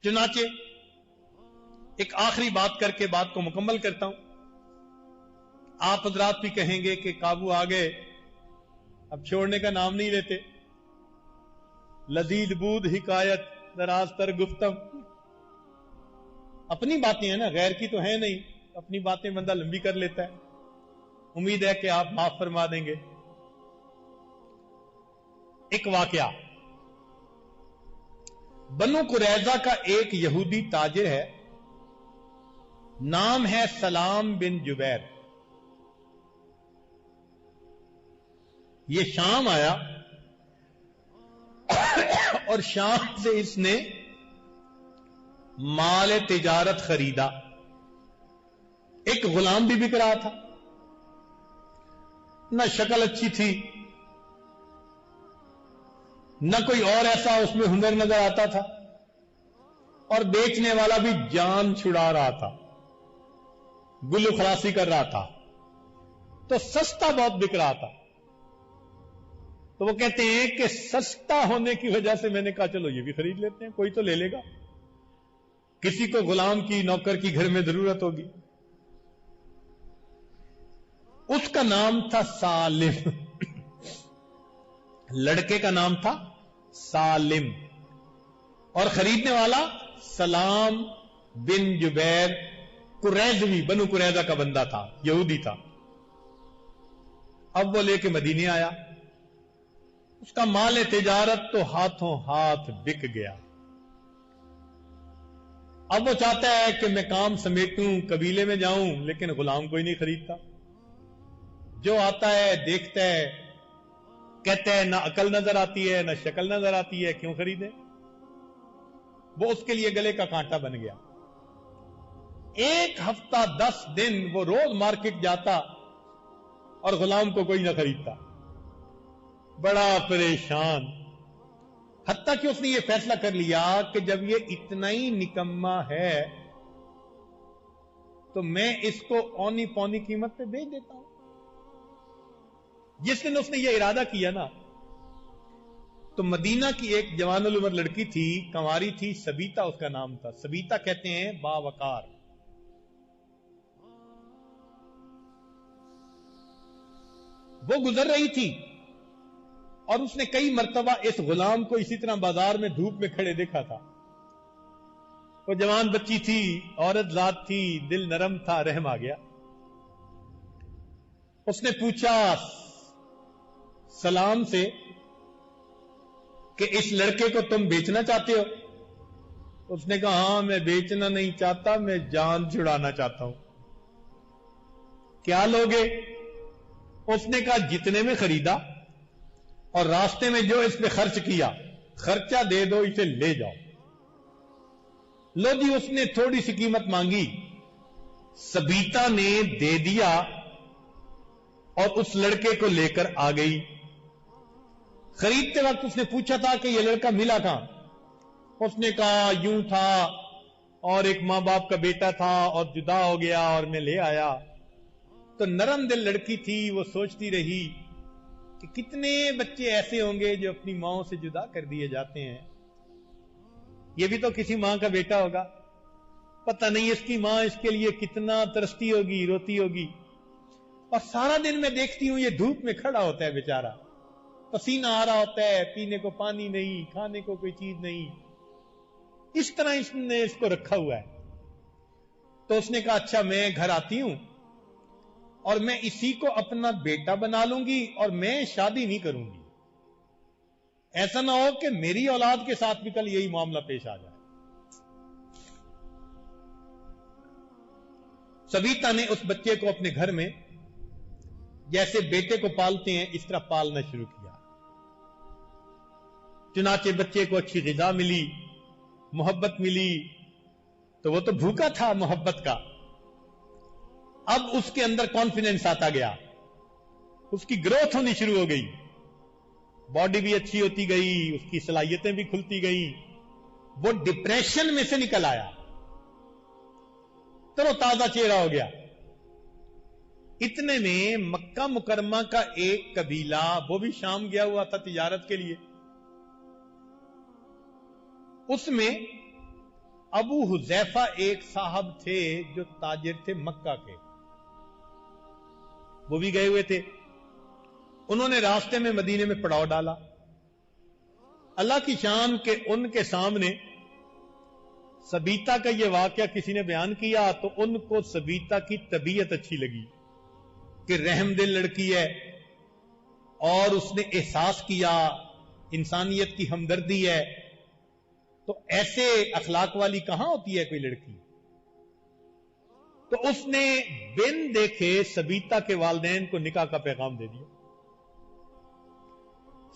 چنانچہ ایک آخری بات کر کے بات کو مکمل کرتا ہوں. آپ حضرات بھی کہیں گے کہ قابو آ گئے، اب چھوڑنے کا نام نہیں لیتے. لذیذ بود حکایت دراز تر گفتم، اپنی باتیں ہیں نا، غیر کی تو ہیں نہیں، اپنی باتیں بندہ لمبی کر لیتا ہے. امید ہے کہ آپ معاف فرما دیں گے. ایک واقعہ، بنو قریظہ کا ایک یہودی تاجر ہے، نام ہے سلام بن جبیر. یہ شام آیا اور شام سے اس نے مال تجارت خریدا. ایک غلام بھی بک رہا تھا، نہ شکل اچھی تھی نہ کوئی اور ایسا اس میں ہنر نظر آتا تھا، اور بیچنے والا بھی جان چھڑا رہا تھا، گلو خلاصی کر رہا تھا، تو سستا بہت بک رہا تھا. تو وہ کہتے ہیں کہ سستا ہونے کی وجہ سے میں نے کہا چلو یہ بھی خرید لیتے ہیں، کوئی تو لے لے گا، کسی کو غلام کی نوکر کی گھر میں ضرورت ہوگی. اس کا نام تھا سالم، لڑکے کا نام تھا سالم، اور خریدنے والا سلام بن جبیر قریظوی، بنو قریظہ کا بندہ تھا، یہودی تھا. اب وہ لے کے مدینے آیا، اس کا مال تجارت تو ہاتھوں ہاتھ بک گیا. اب وہ چاہتا ہے کہ میں کام سمیٹوں، قبیلے میں جاؤں، لیکن غلام کوئی نہیں خریدتا. جو آتا ہے دیکھتا ہے، کہتا ہے نہ عقل نظر آتی ہے نہ شکل نظر آتی ہے، کیوں خریدے؟ وہ اس کے لیے گلے کا کانٹا بن گیا. ایک ہفتہ 10 دن وہ روز مارکیٹ جاتا اور غلام کو کوئی نہ خریدتا. بڑا پریشان، حتیٰ کہ اس نے یہ فیصلہ کر لیا کہ جب یہ اتنا ہی نکما ہے تو میں اس کو اونی پونی قیمت پہ بیچ دیتا ہوں. جس دن اس نے یہ ارادہ کیا نا، تو مدینہ کی ایک جوان العمر لڑکی تھی، کنواری تھی، سبیتا اس کا نام تھا. سبیتا کہتے ہیں باوقار. وہ گزر رہی تھی اور اس نے کئی مرتبہ اس غلام کو اسی طرح بازار میں دھوپ میں کھڑے دیکھا تھا. وہ جوان بچی تھی، عورت ذات تھی، دل نرم تھا، رحم آ گیا. اس نے پوچھا سلام سے کہ اس لڑکے کو تم بیچنا چاہتے ہو؟ اس نے کہا ہاں، میں بیچنا نہیں چاہتا، میں جان چھڑانا چاہتا ہوں. کیا لوگے؟ اس نے کہا جتنے میں خریدا اور راستے میں جو اس پہ خرچ کیا، خرچہ دے دو، اسے لے جاؤ. لو جی، اس نے تھوڑی سی قیمت مانگی، سبیتا نے دے دیا اور اس لڑکے کو لے کر آ گئی. خریدتے وقت اس نے پوچھا تھا کہ یہ لڑکا ملا کہاں؟ اس نے کہا یوں تھا اور ایک ماں باپ کا بیٹا تھا اور جدا ہو گیا اور میں لے آیا. تو نرم دل لڑکی تھی، وہ سوچتی رہی کہ کتنے بچے ایسے ہوں گے جو اپنی ماں سے جدا کر دیے جاتے ہیں، یہ بھی تو کسی ماں کا بیٹا ہوگا، پتہ نہیں اس کی ماں اس کے لیے کتنا ترستی ہوگی، روتی ہوگی. اور سارا دن میں دیکھتی ہوں یہ دھوپ میں کھڑا ہوتا ہے بیچارہ، پسینہ آ رہا ہوتا ہے، پینے کو پانی نہیں، کھانے کو کوئی چیز نہیں، اس طرح اس نے اس کو رکھا ہوا ہے. تو اس نے کہا اچھا، میں گھر آتی ہوں اور میں اسی کو اپنا بیٹا بنا لوں گی اور میں شادی نہیں کروں گی. ایسا نہ ہو کہ میری اولاد کے ساتھ بھی کل یہی معاملہ پیش آ جائے. سبیتا نے اس بچے کو اپنے گھر میں جیسے بیٹے کو پالتے ہیں اس طرح پالنا شروع کیا. چنانچہ بچے کو اچھی غذا ملی، محبت ملی، تو وہ تو بھوکا تھا محبت کا. اب اس کے اندر کانفیڈنس آتا گیا، اس کی گروتھ ہونی شروع ہو گئی، باڈی بھی اچھی ہوتی گئی، اس کی صلاحیتیں بھی کھلتی گئی. وہ ڈپریشن میں سے نکل آیا، ترو تازہ چہرہ ہو گیا. اتنے میں مکہ مکرمہ کا ایک قبیلہ، وہ بھی شام گیا ہوا تھا تجارت کے لیے، اس میں ابو حذیفہ ایک صاحب تھے جو تاجر تھے مکہ کے، وہ بھی گئے ہوئے تھے. انہوں نے راستے میں مدینے میں پڑاؤ ڈالا. اللہ کی شان کہ ان کے سامنے سبیتا کا یہ واقعہ کسی نے بیان کیا تو ان کو سبیتا کی طبیعت اچھی لگی کہ رحم دل لڑکی ہے، اور اس نے احساس کیا انسانیت کی ہمدردی ہے. تو ایسے اخلاق والی کہاں ہوتی ہے کوئی لڑکی؟ تو اس نے بن دیکھے سبیتا کے والدین کو نکاح کا پیغام دے دیا.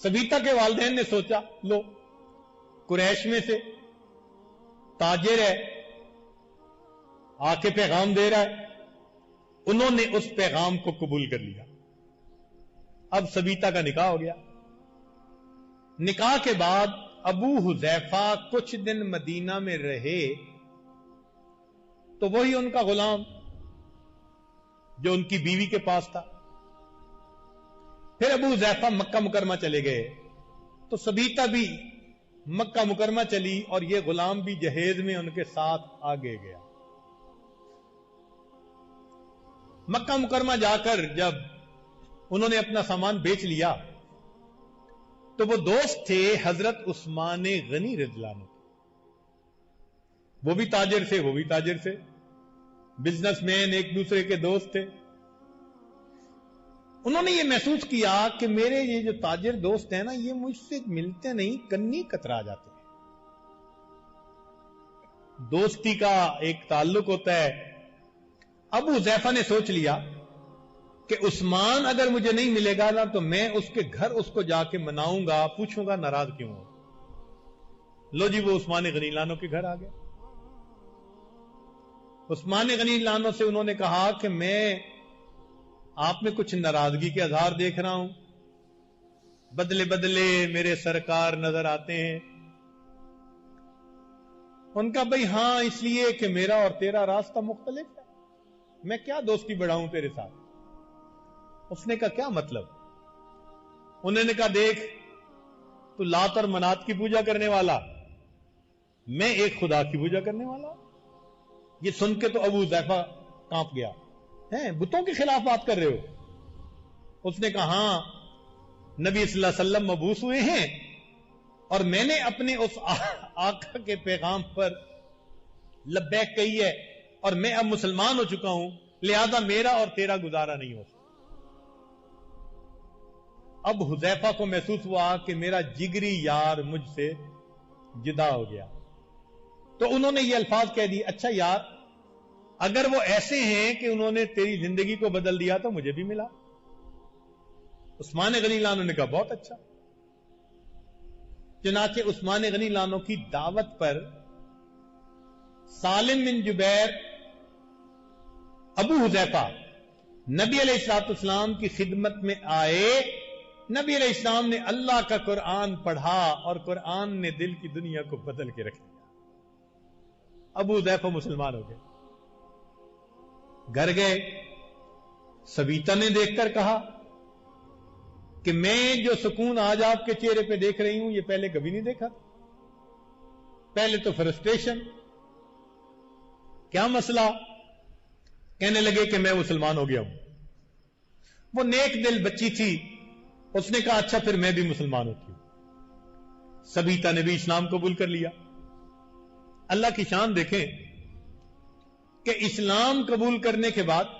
سبیتا کے والدین نے سوچا لو قریش میں سے تاجر ہے آ کے پیغام دے رہا ہے. انہوں نے اس پیغام کو قبول کر لیا. اب سبیتا کا نکاح ہو گیا. نکاح کے بعد ابو حذیفہ کچھ دن مدینہ میں رہے تو وہی ان کا غلام جو ان کی بیوی کے پاس تھا. پھر ابو حذیفہ مکہ مکرمہ چلے گئے تو سبیتا بھی مکہ مکرمہ چلی اور یہ غلام بھی جہیز میں ان کے ساتھ آگے گیا. مکہ مکرمہ جا کر جب انہوں نے اپنا سامان بیچ لیا تو وہ دوست تھے حضرت عثمان غنی رضی اللہ عنہ. وہ بھی تاجر تھے، وہ بھی تاجر تھے، بزنس مین، ایک دوسرے کے دوست تھے. انہوں نے یہ محسوس کیا کہ میرے یہ جو تاجر دوست ہیں نا یہ مجھ سے ملتے نہیں، کنی کترا جاتے ہیں. دوستی کا ایک تعلق ہوتا ہے. ابو حذیفہ نے سوچ لیا کہ عثمان اگر مجھے نہیں ملے گا نا تو میں اس کے گھر اس کو جا کے مناؤں گا، پوچھوں گا ناراض کیوں ہو. لو جی وہ عثمان غنی لانو کے گھر آ گئے. عثمان غنی لانو سے انہوں نے کہا کہ میں آپ میں کچھ ناراضگی کے اظہار دیکھ رہا ہوں، بدلے بدلے میرے سرکار نظر آتے ہیں. ان کا بھئی ہاں اس لیے کہ میرا اور تیرا راستہ مختلف ہے، میں کیا دوستی بڑھاؤں تیرے ساتھ. اس نے کہا کیا مطلب؟ انہوں نے کہا دیکھ تو لات اور منات کی پوجا کرنے والا، میں ایک خدا کی پوجا کرنے والا. یہ سن کے تو ابو حذیفہ کانپ گیا. ہیں بتوں کے خلاف بات کر رہے ہو؟ اس نے کہا ہاں نبی صلی اللہ علیہ وسلم مبعوث ہوئے ہیں اور میں نے اپنے اس آقا کے پیغام پر لبیک کہی ہے اور میں اب مسلمان ہو چکا ہوں، لہذا میرا اور تیرا گزارا نہیں ہو سکتا. اب حذیفہ کو محسوس ہوا کہ میرا جگری یار مجھ سے جدا ہو گیا. تو انہوں نے یہ الفاظ کہہ دیے اچھا یار اگر وہ ایسے ہیں کہ انہوں نے تیری زندگی کو بدل دیا تو مجھے بھی ملا. عثمان غنی لانو نے کہا بہت اچھا. چنانچہ عثمان غنی لانو کی دعوت پر سالم بن جبیر ابو حذیفہ نبی علیہ الصلوۃ والسلام کی خدمت میں آئے. نبی علیہ السلام نے اللہ کا قرآن پڑھا اور قرآن نے دل کی دنیا کو بدل کے رکھ دیا. ابو حذیفہ مسلمان ہو گئے. گھر گئے. سبیتا نے دیکھ کر کہا کہ میں جو سکون آج آپ کے چہرے پہ دیکھ رہی ہوں یہ پہلے کبھی نہیں دیکھا. پہلے تو فرسٹریشن، کیا مسئلہ؟ کہنے لگے کہ میں مسلمان ہو گیا ہوں. وہ نیک دل بچی تھی، اس نے کہا اچھا پھر میں بھی مسلمان ہوتی ہوں. سبیتا نے بھی اسلام قبول کر لیا. اللہ کی شان دیکھیں کہ اسلام قبول کرنے کے بعد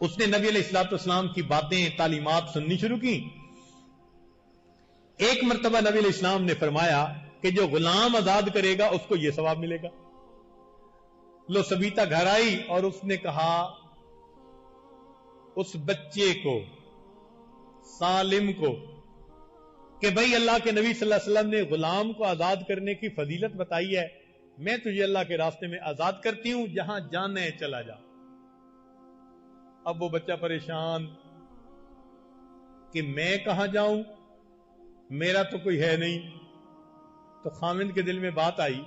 اس نے نبی علیہ الصلوۃ والسلام کی باتیں تعلیمات سننی شروع کی. ایک مرتبہ نبی علیہ السلام نے فرمایا کہ جو غلام آزاد کرے گا اس کو یہ ثواب ملے گا. لو سبیتا گھر آئی اور اس نے کہا اس بچے کو سالم کو کہ بھائی اللہ کے نبی صلی اللہ علیہ وسلم نے غلام کو آزاد کرنے کی فضیلت بتائی ہے، میں تجھے اللہ کے راستے میں آزاد کرتی ہوں، جہاں جانا ہے چلا جا. اب وہ بچہ پریشان کہ میں کہاں جاؤں، میرا تو کوئی ہے نہیں. تو خامند کے دل میں بات آئی،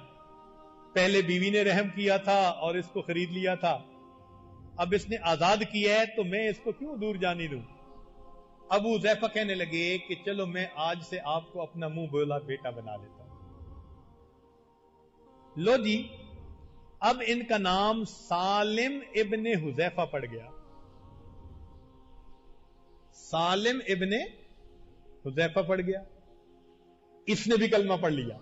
پہلے بیوی نے رحم کیا تھا اور اس کو خرید لیا تھا، اب اس نے آزاد کیا ہے تو میں اس کو کیوں دور جانے دوں. ابو حذیفہ کہنے لگے کہ چلو میں آج سے آپ کو اپنا منہ بولا بیٹا بنا لیتا ہوں. لو جی اب ان کا نام سالم ابن حذیفہ پڑ گیا. سالم ابن حذیفہ پڑ گیا. اس نے بھی کلمہ پڑھ لیا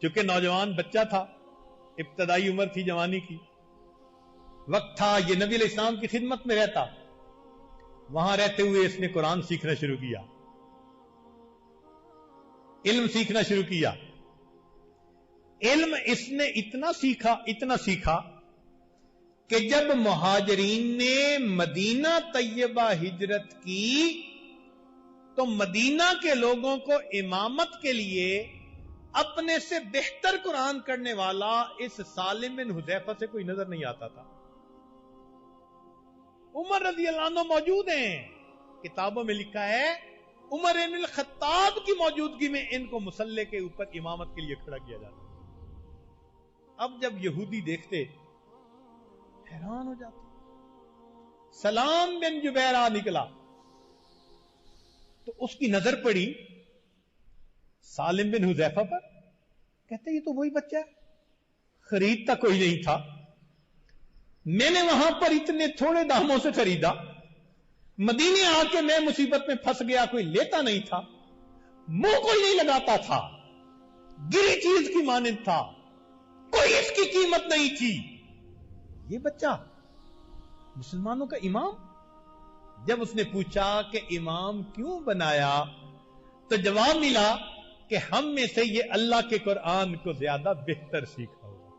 چونکہ نوجوان بچہ تھا, ابتدائی عمر تھی جوانی کی, وقت تھا یہ نبی علیہ السلام کی خدمت میں رہتا. وہاں رہتے ہوئے اس نے قرآن سیکھنا شروع کیا, علم سیکھنا شروع کیا. علم اس نے اتنا سیکھا کہ جب مہاجرین نے مدینہ طیبہ ہجرت کی تو مدینہ کے لوگوں کو امامت کے لیے اپنے سے بہتر قرآن کرنے والا اس سالم بن حذیفہ سے کوئی نظر نہیں آتا تھا. عمر رضی اللہ عنہ موجود ہیں, کتابوں میں لکھا ہے عمر بن الخطاب کی موجودگی میں ان کو مصلی کے اوپر امامت کے لیے کھڑا کیا جاتا. اب جب یہودی دیکھتے حیران ہو جاتے. سلام بن جبیرہ نکلا تو اس کی نظر پڑی سالم بن حذیفہ پر, کہتے یہ تو وہی بچہ ہے, خریدتا کوئی نہیں تھا, میں نے وہاں پر اتنے تھوڑے داموں سے خریدا, مدینے آ کے میں مصیبت میں پھنس گیا, کوئی لیتا نہیں تھا, منہ کوئی نہیں لگاتا تھا, گری چیز کی مانند تھا, کوئی اس کی قیمت نہیں تھی, یہ بچہ مسلمانوں کا امام. جب اس نے پوچھا کہ امام کیوں بنایا تو جواب ملا کہ ہم میں سے یہ اللہ کے قرآن کو زیادہ بہتر سیکھا ہوگا.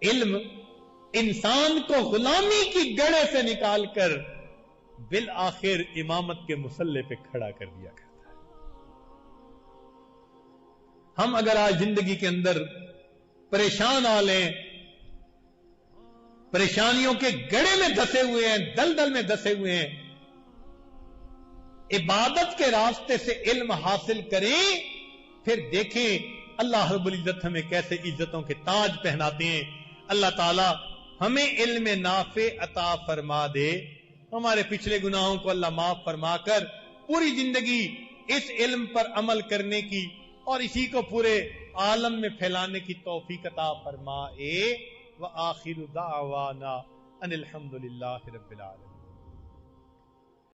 علم انسان کو غلامی کی گڑھے سے نکال کر بالآخر امامت کے مصلی پہ کھڑا کر دیا کرتا ہے. ہم اگر آج زندگی کے اندر پریشان آ لیں, پریشانیوں کے گڑھے میں دھسے ہوئے ہیں, دلدل میں دھسے ہوئے ہیں, عبادت کے راستے سے علم حاصل کریں, پھر دیکھیں اللہ رب العزت ہمیں کیسے عزتوں کے تاج پہناتے ہیں. اللہ تعالی ہمیں علم نافع عطا فرما دے, ہمارے پچھلے گناہوں کو اللہ معاف فرما کر پوری زندگی اس علم پر عمل کرنے کی اور اسی کو پورے عالم میں پھیلانے کی توفیق عطا فرمائے. وآخر دعوانا ان الحمد للہ رب العالمین.